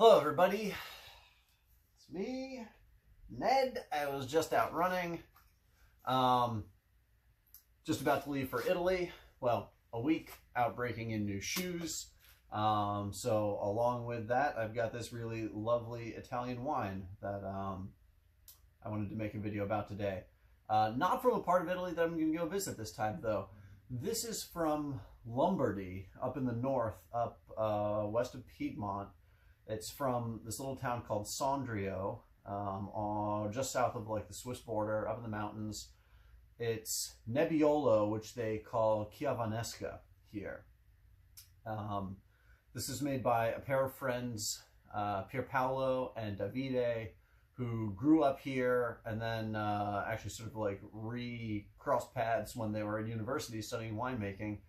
Hello everybody, it's me, Ned. I was just out running, just about to leave for Italy. Well, a week out breaking in new shoes. So along with that, I've got this really lovely Italian wine that I wanted to make a video about today. Not from a part of Italy that I'm going to go visit this time though. This is from Lombardy, up in the north, up west of Piedmont. It's from this little town called Sondrio, just south of like the Swiss border, up in the mountains. It's Nebbiolo, which they call Chiavennasca here. This is made by a pair of friends, Pier Paolo and Davide, who grew up here and then actually sort of like crossed paths when they were at university studying winemaking,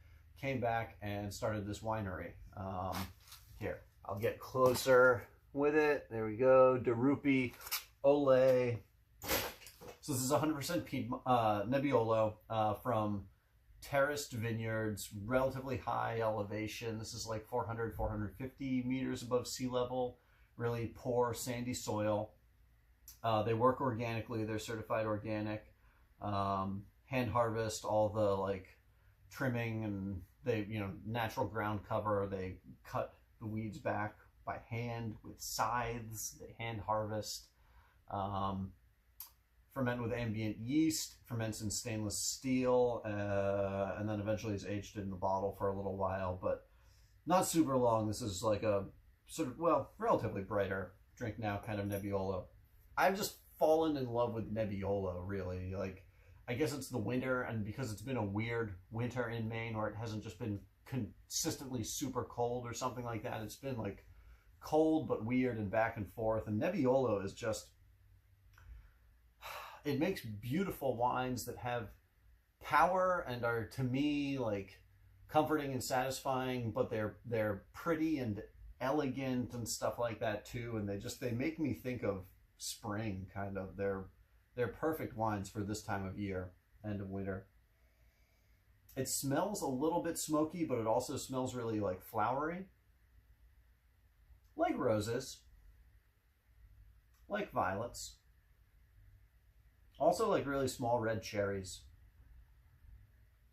came back and started this winery. Here, I'll get closer with it. There we go. Dirupi, Ole. So this is 100% Nebbiolo from terraced vineyards, relatively high elevation. This is like 400, 450 meters above sea level. Really poor, sandy soil. They work organically. They're certified organic. Hand harvest, all the like trimming, and they, natural ground cover. They cut the weeds back by hand with scythes. They hand harvest. Ferment with ambient yeast, ferments in stainless steel, and then eventually is aged in the bottle for a little while, but not super long. This is like a sort of, well, relatively brighter drink now kind of Nebbiolo. I've just fallen in love with Nebbiolo, really. Like, I guess it's the winter, and because it's been a weird winter in Maine where it hasn't just been consistently super cold or something like that. It's been like cold but weird and back and forth, and Nebbiolo is just, it makes beautiful wines that have power and are, to me, like comforting and satisfying, but they're pretty and elegant and stuff like that too, and they make me think of spring, kind of. They're perfect wines for this time of year, end of winter. It smells a little bit smoky, but it also smells really like flowery, like roses, like violets, also like really small red cherries,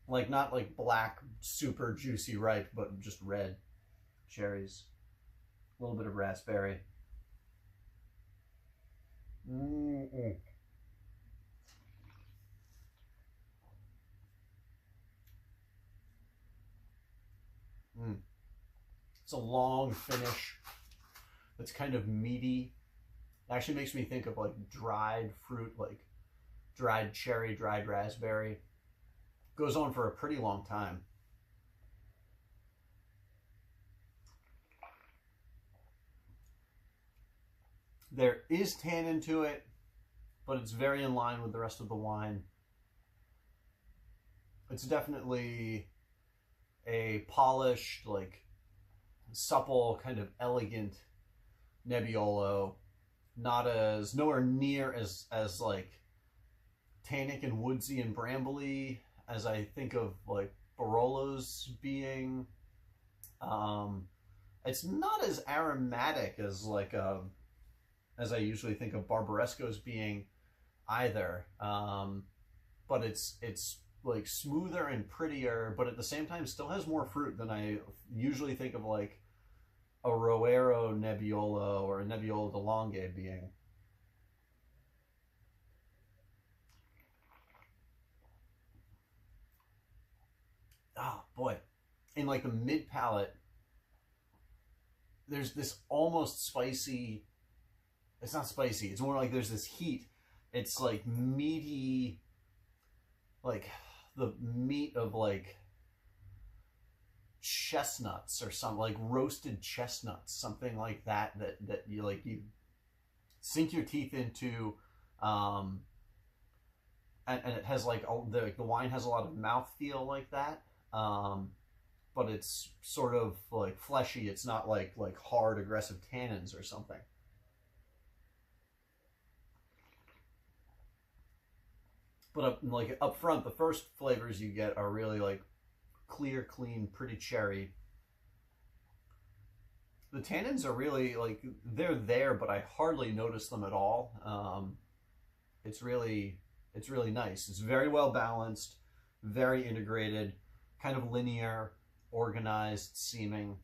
like not like black super juicy ripe, but just red cherries, a little bit of raspberry. It's a long finish. It's kind of meaty. It actually makes me think of like dried fruit, like dried cherry, dried raspberry. Goes on for a pretty long time. There is tannin to it, but it's very in line with the rest of the wine. It's definitely a polished, like supple, kind of elegant Nebbiolo. Nowhere near as like tannic and woodsy and brambly as I think of like Barolos being. It's not as aromatic as like as I usually think of Barbarescos being either, but it's like smoother and prettier, but at the same time still has more fruit than I usually think of like a Roero Nebbiolo or a Nebbiolo de Langhe being. Oh boy, in like the mid palate, there's this almost spicy. It's not spicy. It's more like there's this heat. It's like meaty, like the meat of like chestnuts or something, like roasted chestnuts, something like that you sink your teeth into, and it has like the wine has a lot of mouthfeel like that, but it's sort of like fleshy. It's not like hard aggressive tannins or something. But up front, the first flavors you get are really like clear, clean, pretty cherry. the tannins are really like, they're there, but I hardly notice them at all. It's really nice. It's very well balanced, very integrated, kind of linear, organized seeming.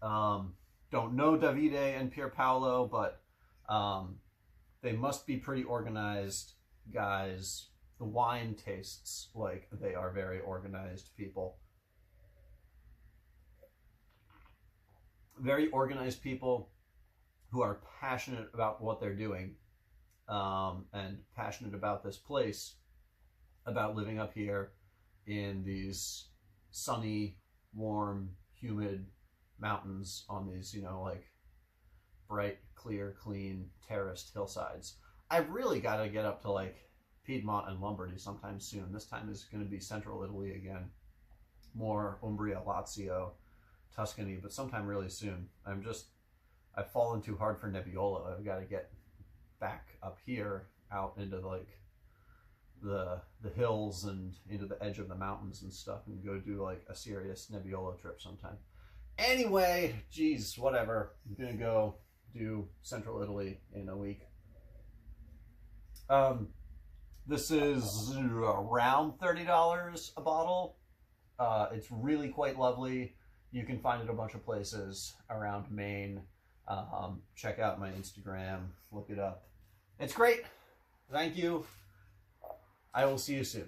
Don't know Davide and Pier Paolo, but they must be pretty organized guys. The wine tastes like they are very organized people. Very organized people who are passionate about what they're doing, and passionate about this place, about living up here in these sunny, warm, humid mountains on these, you know, like bright, clear, clean, terraced hillsides. I've really got to get up to like Piedmont and Lombardy sometime soon. This time is going to be central Italy again, more Umbria, Lazio, Tuscany, but sometime really soon. I've fallen too hard for Nebbiolo. I've got to get back up here out into like the hills and into the edge of the mountains and stuff, and go do like a serious Nebbiolo trip sometime. Anyway, geez, whatever. I'm gonna go do central Italy in a week. This is around $30 a bottle. It's really quite lovely. You can find it a bunch of places around Maine. Check out my Instagram, look it up. It's great. Thank you. I will see you soon.